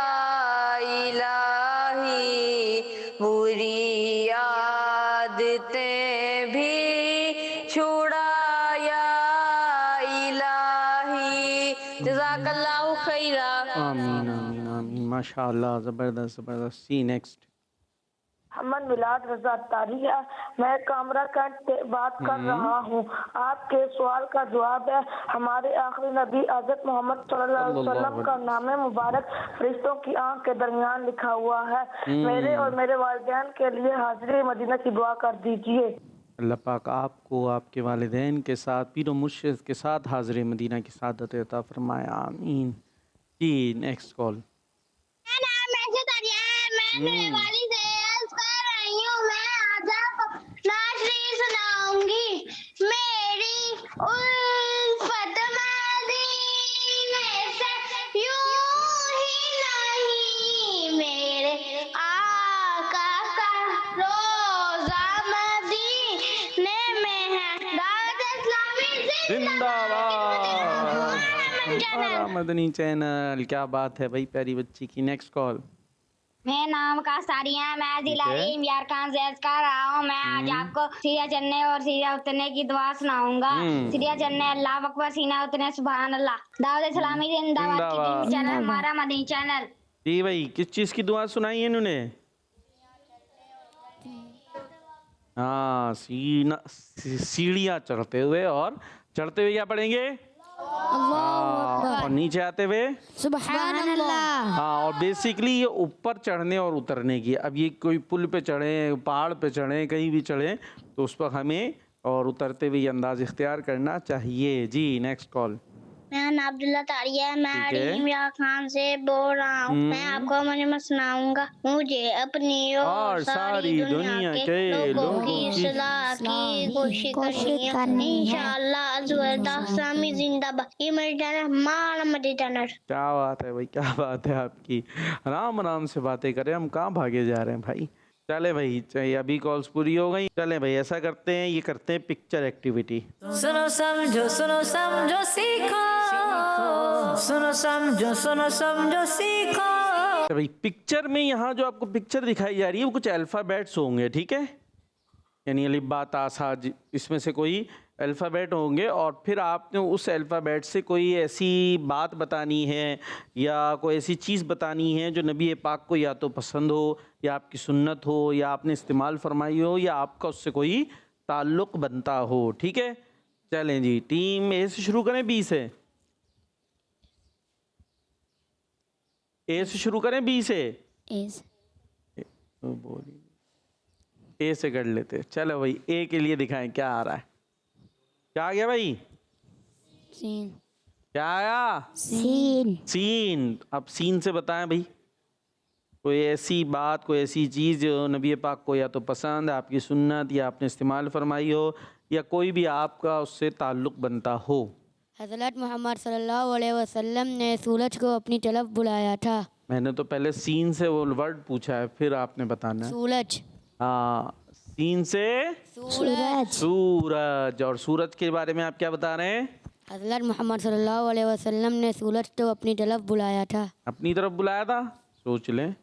इलाही, बुरी आदतें भी छुड़ाया इलाही। जज़ाकल्लाहु खैरा। आमीन आमीन आमीन, माशाअल्लाह, ज़बरदस्त ज़बरदस्त। सी नेक्स्ट। मोहम्मद मिलाद रजा तारिया, मैं कामरा कैंट से बात कर रहा हूँ। आपके सवाल का जवाब है, हमारे आखिरी नबी हज़रत मोहम्मद सल्लल्लाहु अलैहि वसल्लम का नाम मुबारक फरिश्तों की आंख के दरमियान लिखा हुआ है। मेरे और मेरे वालिदैन के लिए हाजिरी मदीना की दुआ कर दीजिए। अल्लाह पाक आपको, आपके वालिदैन के साथ, पीर और मुर्शिद के साथ हाज़िर मदीना की सादत अता फरमाए। आमीन। जी नेक्स्ट कॉल। मेरा नाम मैसेज तारिया है, मैं मेरे वाली से अर्ज कर रही हूँ। मैं आज आपको नाशरी सुनाऊंगी। मेरी उल्फत मदीने से यूं ही नहीं, मेरे आका का रोज़ा मदीने में है। दावत इस्लामी जिंदाबाद। मदनी चैनल, क्या बात है भाई, प्यारी बच्ची की। Next call. मेरा नाम कासारिया, मैं जिला यारकान से अर्ज कर रहा हूँ। मैं आज आपको सीरिया चढ़ने और सीरिया उतरने की दुआ सुनाऊंगा। सीरिया चढ़ने अल्लाह अकबर, सीना उतरने सुभान अल्लाह। दाऊद इस्लामी जिंदाबाद की चैनल हमारा मदनी चैनल। जी भाई, किस चीज़ की दुआ सुनाई है इन्होंने? हाँ, सीढ़ियाँ चढ़ते हुए, और चढ़ते हुए क्या पढ़ेंगे? और नीचे आते हुए सुभान अल्लाह। हाँ, और बेसिकली ये ऊपर चढ़ने और उतरने की। अब ये कोई पुल पे चढ़े, पहाड़ पे चढ़े, कहीं भी चढ़े, तो उस पर हमें और उतरते हुए ये अंदाज इख्तियार करना चाहिए। जी नेक्स्ट कॉल। मेरा नाम अब्दुल्ला तारिया है, मैं अलीम या खान से बोल रहा हूँ। मैं आपको मजमा सुनाऊंगा। मुझे अपनी और सारी दुनिया के लोगों की इस्लाह की कोशिश करनी है। इंशाअल्लाह अज़वरदा इस्लामी जिंदाबाद। ये मेरी चैनल हमारा मदनी चैनल। क्या बात है भाई, क्या बात है आपकी। आराम आराम से बातें करें, हम कहाँ भागे जा रहे हैं भाई। चले भाई, चाहिए अभी कॉल्स पूरी हो गई। चले भाई, ऐसा करते हैं, ये करते हैं पिक्चर एक्टिविटी। सुनो समझो सीखो, सुनो समझो सीखो। भाई पिक्चर में यहाँ जो आपको पिक्चर दिखाई जा रही है वो कुछ अल्फ़ाबेट्स होंगे, ठीक है, यानी अलिफ बा ता सा, इसमें से कोई अल्फ़ाबेट होंगे, और फिर आपने उस अल्फ़ाबेट से कोई ऐसी बात बतानी है या कोई ऐसी चीज़ बतानी है जो नबी पाक को या तो पसंद हो, या आपकी सुन्नत हो, या आपने इस्तेमाल फरमाई हो, या आपका उससे कोई ताल्लुक़ बनता हो, ठीक है। चलें जी, टीम ए से शुरू करें, बी से? ए से शुरू करें, बी से? ए से कर लेते। चलो भाई, ए के लिए दिखाएं क्या आ रहा है। क्या आ गया भाई? सीन। क्या आया? सीन। सीन। अब सीन से बताएं भाई, कोई ऐसी बात, कोई ऐसी चीज़ जो नबी पाक को या तो पसंद, आपकी सुन्नत, या आपने इस्तेमाल फरमाई हो, या कोई भी आपका उससे ताल्लुक़ बनता हो। हज़रत मोहम्मद सल्लल्लाहु अलैहि वसल्लम ने सूरज को अपनी तरफ बुलाया था। मैंने तो पहले सीन से वो वर्ड पूछा है, फिर आपने बताना है। सूरज। हाँ, सीन से सूरज। सूरज। और सूरज के बारे में आप क्या बता रहे हैं? हज़रत मोहम्मद सल्लल्लाहु अलैहि वसल्लम ने सूरज को अपनी तरफ बुलाया था। अपनी तरफ बुलाया था? सोच लें,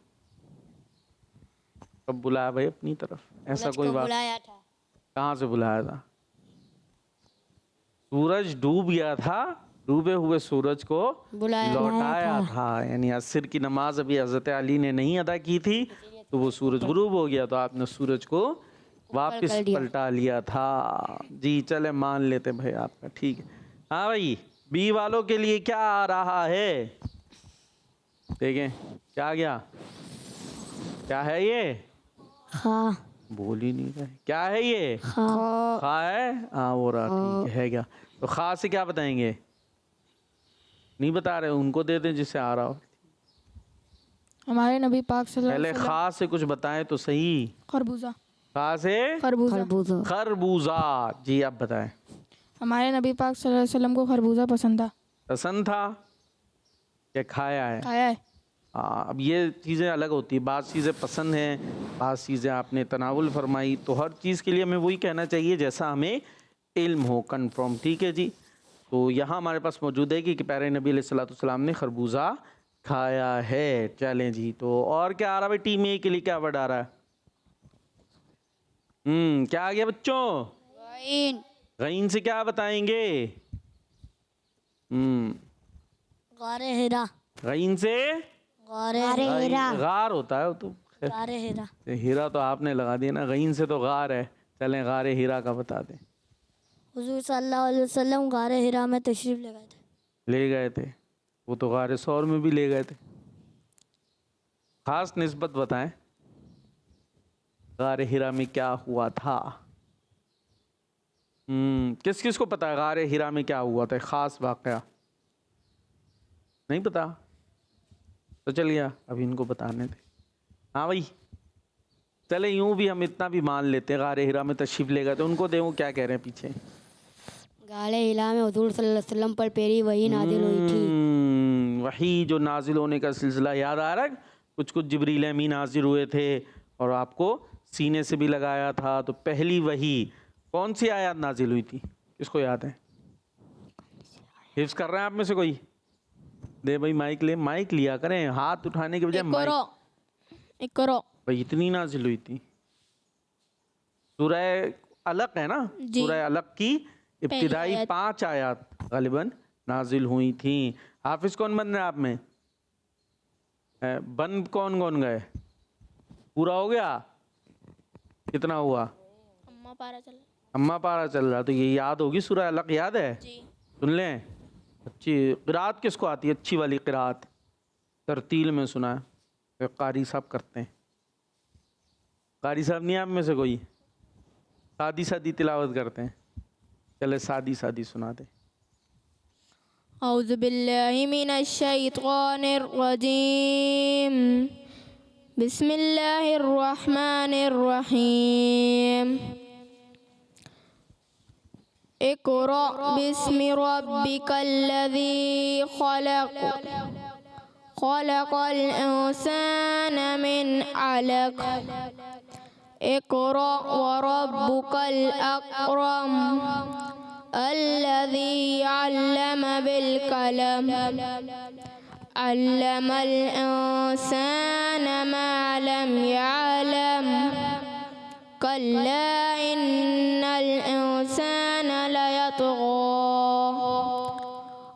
कब बुलाया भाई अपनी तरफ? ऐसा कोई बात? बुलाया था। कहाँ से बुलाया था? सूरज डूब गया था, डूबे हुए सूरज को लौटाया था, यानी असर की नमाज अभी हज़रत अली ने नहीं अदा की थी, तो वो सूरज गुरूब हो गया, तो आपने सूरज को वापस पलटा लिया था। जी चले, मान लेते भाई आपका, ठीक है। हाँ भाई, बी वालों के लिए क्या आ रहा है? देखें क्या गया, क्या है ये? हाँ। बोल ही नहीं रहे, क्या है ये? खा है? हाँ, वो रहा, ठीक है क्या? तो खा से क्या बताएंगे? नहीं बता रहे, उनको दे दें जिससे आ रहा हो। हमारे नबी पाक सल्लल्लाहु पहले अलैहि वसल्लम खास से कुछ बताएं तो सही। खरबूजा खास से खरबूजा खरबूजा। जी आप बताएं। हमारे नबी पाक सल्लल्लाहु अलैहि वसल्लम को खरबूजा पसंद था। पसंद था क्या खाया है? खाया है। हाँ, अब ये चीज़ें अलग होती है, बात चीज़ें पसंद हैं, बात चीज़ें आपने तनावुल फरमाई, तो हर चीज़ के लिए हमें वही कहना चाहिए जैसा हमें इल्म हो, कन्फर्म। ठीक है जी। तो यहाँ हमारे पास मौजूद है कि प्यारे नबी अलैहिस्सलाम ने खरबूजा खाया है। चलें जी, तो और क्या आ रहा है भाई? टीम ए के लिए क्या वर्ड आ रहा है? क्या आ गया बच्चों? गईन से क्या बताएंगे? गारे हिरा। गईन से गार होता है वो तो। गारे हिरा। हीरा तो आपने लगा दिया ना, गईन से तो गार है। चलें गारे हीरा का बता दें। हुजूर सल्लल्लाहु अलैहि वसल्लम गारे हिरा में तशरीफ ले गए थे। ले गए थे, वो तो गारे सौर में भी ले गए थे। खास निस्बत बताएं, गारे हिरा में क्या हुआ था? किस किस को पता है गारे हिरा में क्या हुआ था? खास वाकया नहीं पता तो चलिए अभी इनको बताने थे। हाँ भाई, चले यूं भी हम इतना भी मान लेते हैं, गारे हिरा में तशरीफ ले गए थे, उनको दे। वो क्या कह रहे हैं पीछे? गारे हिरा में हुजूर सल्लल्लाहु अलैहि वसल्लम पर पहली वही नाजिल हुई थी। वही जो नाजिल होने का सिलसिला याद आ रहा है? कुछ कुछ जिब्रील अमीन नाजिल हुए थे और आपको सीने से भी लगाया था। तो पहली वही कौन सी आयत नाजिल हुई थी? किसको याद है? हिफ्ज कर रहे हैं आप में से कोई? दे भाई माइक ले, माइक लिया करें, हाथ उठाने के बजाय माइक। करो भाई इतनी नाजिल हुई थी। सूरह अलक है ना, सूरह अलक की इब्तिदाई 5 आयत गालिबन नाजिल हुई थी। हाफिज कौन बन रहे हैं आप में? बन कौन कौन गए? पूरा हो गया? कितना हुआ? अम्मा पारा चल रहा। तो ये याद होगी सूरह अलक, याद है? सुन लें। अच्छी क़िरात किसको आती है? अच्छी वाली क़िरात तरतील में सुना है, कारी साहब करते हैं। कारी साहब नहीं आप में से कोई? सादी सादी तिलावत करते हैं। चले सादी सादी सुना दे। औज़ु बिल्लाहि मिनश शैतानिर रजीम। बिस्मिल्लाहिर रहमानिर रहीम। इक़रा बिस्मि रब्बिकल्लज़ी खलक़। खलक़ल इंसाना मिन अलक़। इक़रा व रब्बुकल अकरम। अल्लज़ी अल्लम बिल कलम। अल्लमल इंसाना मा लम यअलम। कल्ला इन्नल इंसाना लयतग़ा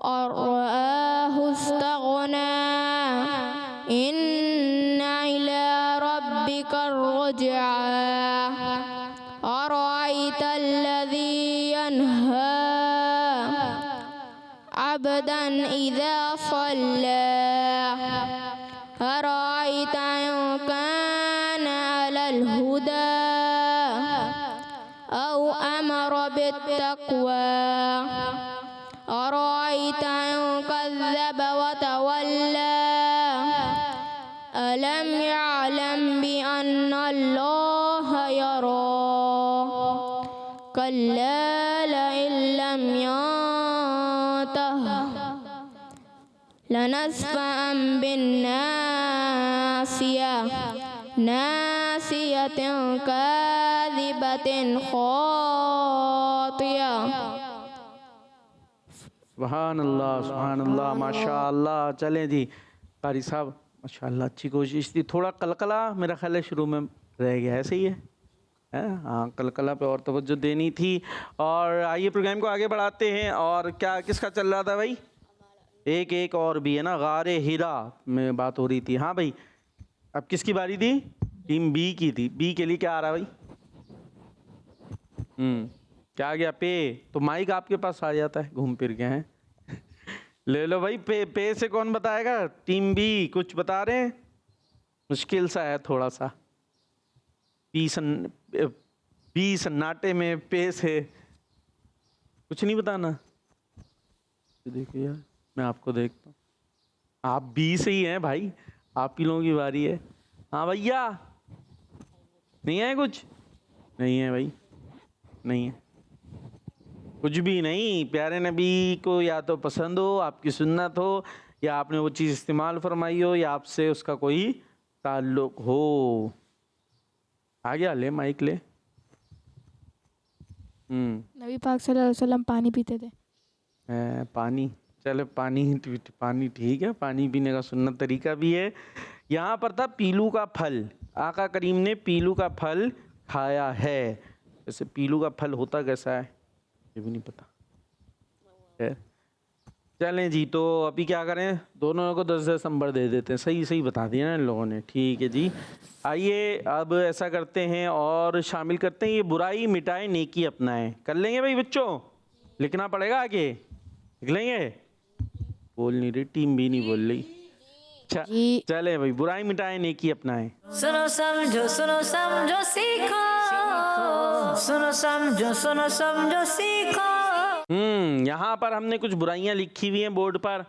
और रआहु इस्तग़ना। इन्ना इला रब्बिकर रुजआ। अरअयतल्लज़ी यन्हा अब्दन इज़ा सल्ला। अरअयत इन कान अलल हुदा औ अमर बित्तक़वा। अरअयत इन कज़्ज़ब व तवल्ला। अलम यअलम बिअन्नल्लाह यरा। कल्ला लइन लम यंतह लनस्फ़अन बिन्नासिया। नासियतिन काज़िबतिन खातिया। सुभान अल्लाह माशाअल्लाह। चलें जी कारी साहब, माशाअल्लाह अच्छी कोशिश थी। थोड़ा कलकला मेरा ख्याल है शुरू में रह गया है, सही है? हाँ, कलकला पे और तवज्जो देनी थी। और आइए प्रोग्राम को आगे बढ़ाते हैं। और क्या किसका चल रहा था भाई? एक और भी है ना, गारे हिरा में बात हो रही थी। हाँ भाई, अब किसकी बारी थी? टीम बी की थी। बी के लिए क्या आ रहा भाई? क्या आ गया? पे। तो माइक आपके पास आ जाता है, घूम फिर के हैं। ले लो भाई। पे से कौन बताएगा? टीम बी कुछ बता रहे हैं? मुश्किल सा है थोड़ा सा। बी सन्नाटे में पे से कुछ नहीं बताना। देखो यार, मैं आपको देखता हूँ। आप भी सही हैं भाई, आप ही लोगों की बारी है। हाँ भैया, नहीं है कुछ? नहीं है भाई, नहीं है कुछ भी नहीं। प्यारे नबी को या तो पसंद हो, आपकी सुन्नत हो, या आपने वो चीज़ इस्तेमाल फरमाई हो, या आपसे उसका कोई ताल्लुक हो। आ गया, ले माइक ले। नबी पाक सल्लल्लाहु अलैहि वसल्लम पानी पीते थे। पानी, चलो पानी ठीक है, पानी पीने का सुन्नत तरीका भी है। यहाँ पर था पीलू का फल, आका करीम ने पीलू का फल खाया है। वैसे पीलू का फल होता कैसा है ये भी नहीं पता। खैर चलें जी, तो अभी क्या करें, दोनों को 10-10 नंबर दे देते हैं। सही सही बता दिया ना इन लोगों ने, ठीक है जी। आइए अब ऐसा करते हैं और शामिल करते हैं, ये बुराई मिटाए नेकी अपनाएं। कर लेंगे भाई बच्चों? लिखना पड़ेगा आगे, लिख लेंगे? बोल नहीं रही, टीम भी नहीं बोल रही। अच्छा चले भाई, बुराई मिटाए नेकी अपनाएं। सुनो समझो सीखो, सुनो समझो सीखो। यहाँ पर हमने कुछ बुराइयां लिखी हुई हैं बोर्ड पर।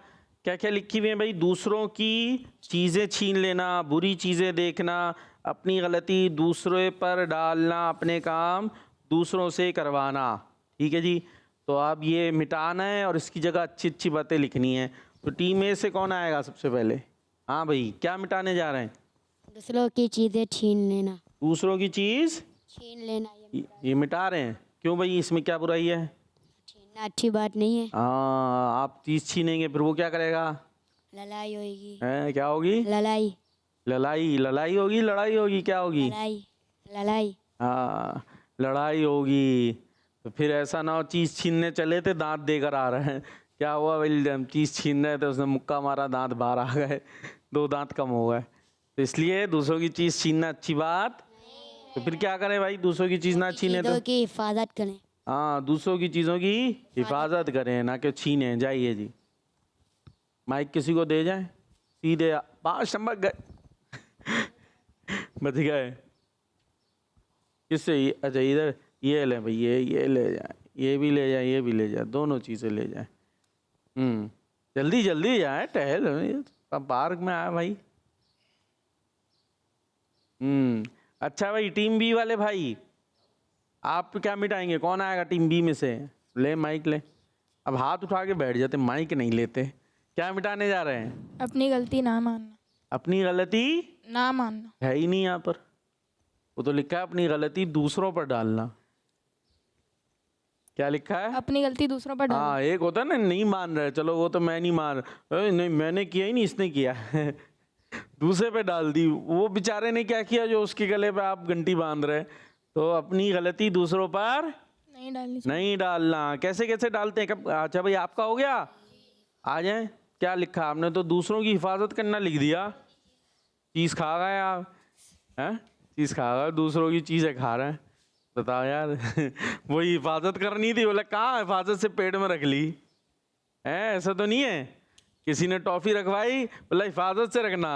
क्या क्या लिखी हुई हैं भाई? दूसरों की चीज़ें छीन लेना, बुरी चीज़ें देखना, अपनी गलती दूसरे पर डालना, अपने काम दूसरों से करवाना। ठीक है जी, तो अब ये मिटाना है और इसकी जगह अच्छी अच्छी बातें लिखनी है। तो टीम ए से कौन आएगा सबसे पहले? हाँ भाई, क्या मिटाने जा रहे हैं? दूसरों की चीज़ें छीन लेना। दूसरों की चीज़ छीन लेना, ये मिटा रहे हैं। क्यों भाई, इसमें क्या बुराई है? छीनना अच्छी बात नहीं है। हाँ, आप चीज़ छीनेंगे फिर वो क्या करेगा? लड़ाई होगी। है क्या होगी? लड़ाई। लड़ाई होगी, लड़ाई होगी, क्या होगी? लड़ाई। हाँ, लड़ाई होगी। तो फिर ऐसा ना हो चीज़ छीनने चले थे, दांत देकर आ रहे हैं, क्या हुआ भाई, हम चीज़ छीन रहे थे, उसने मुक्का मारा, दांत बाहर आ गए, 2 दांत कम हो गए। तो इसलिए दूसरों की चीज़ छीनना अच्छी बात। तो फिर क्या करें भाई, दूसरों की चीज़ ना छीने तो? की हिफाजत करें। हाँ, दूसरों की चीज़ों की हिफाजत करें, ना कि छीने। जाइए जी, माइक किसी को दे जाए, सीधे 5 नंबर गए बच गए। किससे? अच्छा इधर ये ले भाई, ये ले जाए, ये भी ले जाए, ये भी ले जाए, दोनों चीज़ें ले जाए। जल्दी जल्दी जाए, टहल पार्क में आया भाई। अच्छा भाई, टीम बी वाले भाई, आप क्या मिटाएंगे? कौन आएगा टीम बी में से? ले माइक ले। अब हाथ उठा के बैठ जाते, माइक नहीं लेते। क्या मिटाने जा रहे हैं? अपनी गलती ना मानना। अपनी गलती ना मानना है ही नहीं यहाँ पर, वो तो लिखा है अपनी गलती दूसरों पर डालना। क्या लिखा है? अपनी गलती दूसरों पर डालना। हाँ, एक होता है ना, नहीं मान रहे, चलो वो तो मैं नहीं मान रहा, नहीं मैंने किया ही नहीं, इसने किया दूसरे पे डाल दी। वो बेचारे ने क्या किया जो उसके गले पे आप घंटी बांध रहे? तो अपनी गलती दूसरों पर नहीं डालना। कैसे कैसे डालते हैं? कब? अच्छा भाई, आपका हो गया, आ जाए। क्या लिखा आपने? तो दूसरों की हिफाजत करना लिख दिया। चीज़ खा गए आप, हैं? चीज़ खा गए, दूसरों की चीज़ें खा रहे हैं, बताओ यार वही हिफाजत करनी थी, बोला कहाँ हिफाजत से पेट में रख ली है? ऐसा तो नहीं है किसी ने टॉफ़ी रखवाई, बोला हिफाजत से रखना,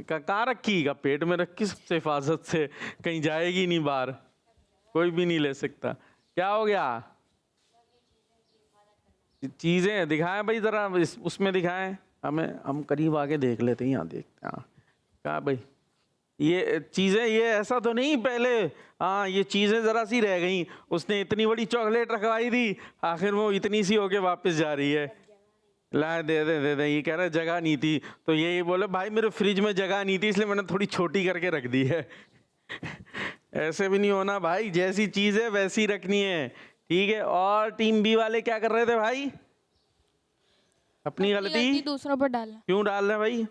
कहाँ रखी? का पेट में रखी, सबसे हिफाजत से, कहीं जाएगी नहीं बाहर, कोई भी नहीं ले सकता। क्या हो गया? चीज़ें दिखाएं भाई ज़रा, उसमें दिखाएं हमें, हम करीब आके देख लेते हैं। यहाँ देखते हैं। क्या भाई, ये चीज़ें, ये ऐसा तो नहीं पहले, हाँ ये चीज़ें ज़रा सी रह गई, उसने इतनी बड़ी चॉकलेट रखवाई थी, आखिर वो इतनी सी होके वापस जा रही है, ला दे दे, ये कह रहे जगह नहीं थी, तो ये बोले भाई मेरे फ्रिज में जगह नहीं थी इसलिए मैंने थोड़ी छोटी करके रख दी है ऐसे भी नहीं होना भाई, जैसी चीज़ है वैसी रखनी है, ठीक है। और टीम बी वाले क्या कर रहे थे भाई? अपनी गलती दूसरों पर डालना। क्यों डाल रहे हैं भाई?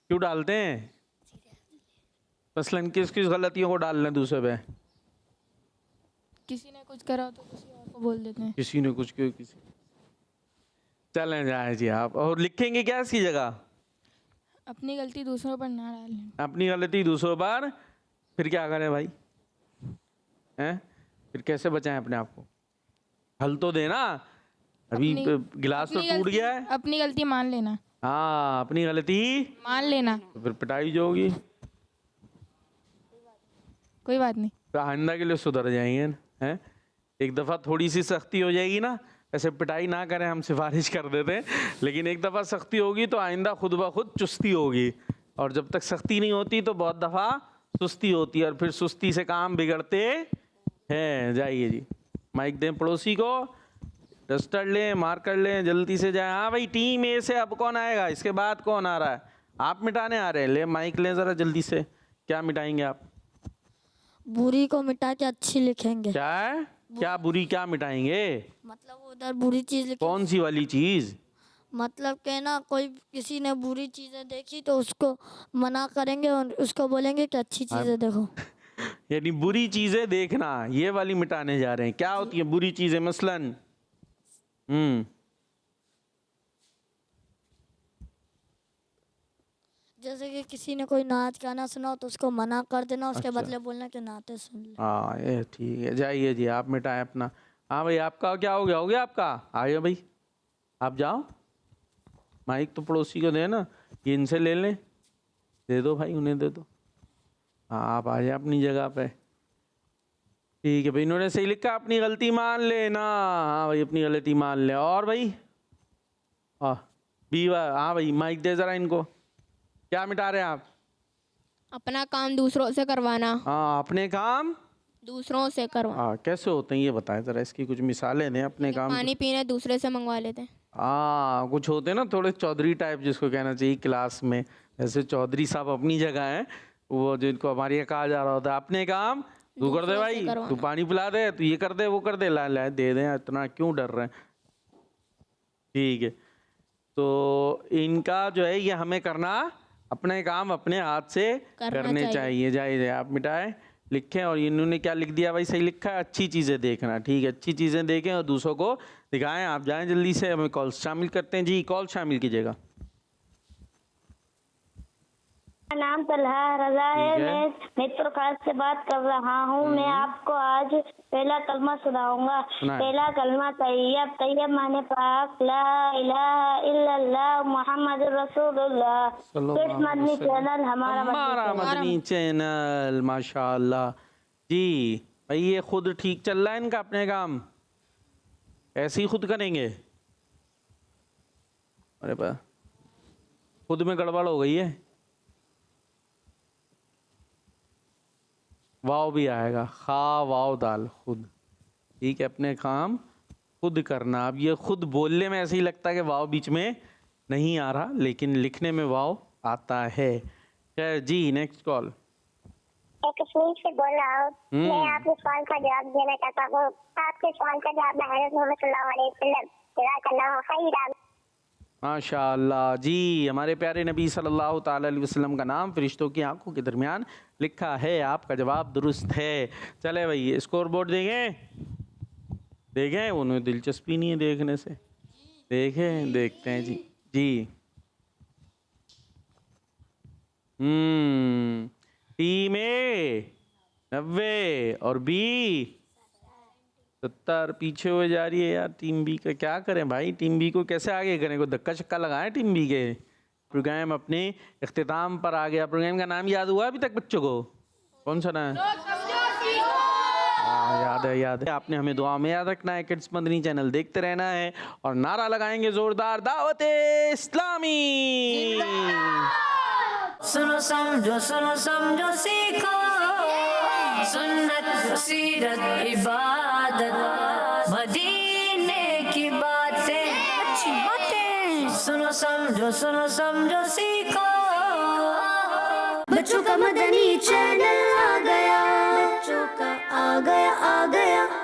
क्यों डालते हैं? मसलन किस किस गलतियों को डाल रहे हैं दूसरे पे? किसी ने कुछ करा तो किसी और को बोल देते हैं। किसी ने कुछ क्यों, किसी चलें जाए जी आप। और लिखेंगे क्या इसकी जगह? अपनी गलती दूसरों पर ना डालें। अपनी गलती दूसरों पर, फिर क्या करें भाई? हैं? फिर कैसे बचाएं अपने आप को? हल तो देना। अभी गिलास तो टूट गया है। अपनी गलती मान लेना। हाँ, अपनी गलती मान लेना, तो फिर पिटाई जो होगी कोई बात नहीं, तो आइंदा के लिए सुधर जाएंगे हैं। एक दफ़ा थोड़ी सी सख्ती हो जाएगी ना, ऐसे पिटाई ना करें, हम सिफारिश कर देते हैं, लेकिन एक दफ़ा सख्ती होगी तो आइंदा खुद ब खुद चुस्ती होगी, और जब तक सख्ती नहीं होती तो बहुत दफ़ा सुस्ती होती है, और फिर सुस्ती से काम बिगड़ते हैं। जाइए जी, माइक दें पड़ोसी को, डस्टर लें, मार्कर लें, जल्दी से जाए। हाँ भाई, टीम ए से अब कौन आएगा, इसके बाद कौन आ रहा है? आप मिटाने आ रहे हैं, ले माइक लें ज़रा जल्दी से। क्या मिटाएंगे आप? बुरी को मिटा के अच्छी लिखेंगे। क्या है? क्या बुरी क्या मिटाएंगे? मतलब उधर बुरी चीज लिखेंगे। कौन सी वाली चीज? मतलब के ना, कोई किसी ने बुरी चीजें देखी तो उसको मना करेंगे और उसको बोलेंगे कि अच्छी चीजें देखो। यानी बुरी चीजें देखना, ये वाली मिटाने जा रहे हैं। क्या होती है बुरी चीजें? मसलन जैसे कि किसी ने कोई नाच गाना सुना तो उसको मना कर देना, उसके बदले बोलना कि नाते सुन ले। हाँ, ये ठीक है। जाइए जी, आप मिटाएं अपना। हाँ भाई, आपका क्या हो गया? हो गया आपका? आइए भाई, आप जाओ। माइक तो पड़ोसी को दे ना, ये इनसे ले लें, दे दो भाई, उन्हें दे दो। हाँ, आप आ जाए अपनी जगह पे। ठीक है भाई, इन्होंने सही लिखा, अपनी गलती मान लेना। हाँ भाई, अपनी गलती मान ले। और भाई बीवा, हाँ भाई, माइक दे जरा इनको। क्या मिटा रहे हैं आप? अपना काम दूसरों से करवाना। हाँ, अपने काम दूसरों से करवाना। हाँ, कैसे होते हैं ये बताएं जरा, इसकी कुछ मिसालें दें। अपने काम पानी पीने दूसरे से मंगवा लेते हैं। हाँ, कुछ होते हैं ना थोड़े चौधरी टाइप, जिसको कहना चाहिए क्लास में। ऐसे चौधरी साहब अपनी जगह हैं, वो जिनको हमारे यहाँ कहा जा रहा होता है अपने काम तू कर दे भाई, तू पानी पिला दे, तू ये कर दे, वो कर दे, ला ला दे दे, इतना क्यों डर रहे हैं? ठीक है, तो इनका जो है ये हमें करना, अपने काम अपने हाथ से करने चाहिए। जाइए, आप मिटाए लिखें। और इन्होंने क्या लिख दिया भाई? सही लिखा है, अच्छी चीज़ें देखना। ठीक है, अच्छी चीज़ें देखें और दूसरों को दिखाएं। आप जाएं जल्दी से, हमें कॉल शामिल करते हैं जी। कॉल शामिल कीजिएगा। मेरा नाम तलहा रजा है, मैं मित्र खास से बात कर रहा हूँ। मैं आपको आज पहला कलमा सुनाऊंगा। पहला कलमा तैयब। तैयब माने पाक, ला इलाहा इल्लल्लाह मुहम्मद रसूलुल्लाह। किस मदनी चैनल? हमारा मदनी चैनल, माशाअल्लाह जी। भाई ये खुद ठीक चल रहा है इनका अपने काम, ऐसे ही खुद करेंगे? अरे बा, खुद में गड़बड़ हो गई है। वाव भी आएगा, खा वाव दाल, खुद। ठीक है, अपने काम खुद करना। अब ये खुद बोलने में ऐसे ही लगता है कि वाव बीच में नहीं आ रहा, लेकिन लिखने में वाव आता है। खैर जी, नेक्स्ट कॉल। कश्मीर से बोल रहा हूँ। मैं आपके सवाल का जवाब देना चाहता हूँ। आपके सवाल का जवाब हज़रत मोहम्मद सल्लल्लाहु अलैहि वसल्लम जज़ाकल्लाहु खैरन। माशाअल्लाह जी, हमारे प्यारे नबी सल्लल्लाहु ताला अलैहि वसल्लम का नाम फरिश्तों की आंखों के दरमियान लिखा है। आपका जवाब दुरुस्त है। चले भाई, स्कोर बोर्ड देखें? उन्हें दिलचस्पी नहीं है देखने से। देखें, देखते हैं जी। जी टीम ए 90 और बी 70 पीछे हुए जा रही है यार। टीम बी का क्या करें भाई? टीम बी को कैसे आगे करें? को धक्का चक्का लगाएं टीम बी के। प्रोग्राम अपने इख्तिताम पर आ गया। प्रोग्राम का नाम याद हुआ अभी तक बच्चों को? कौन सा नाम? याद है। आपने हमें दुआ में याद रखना है। किड्स मदनी चैनल देखते रहना है और नारा लगाएंगे जोरदार, दावत इस्लामी। सुनो समझो सीखो, सुन्नत सीरत इबादत मदीने की बातें, अच्छी बातें। सुनो समझो सीखो। बच्चों का मदनी चैनल आ गया, बच्चों का आ गया।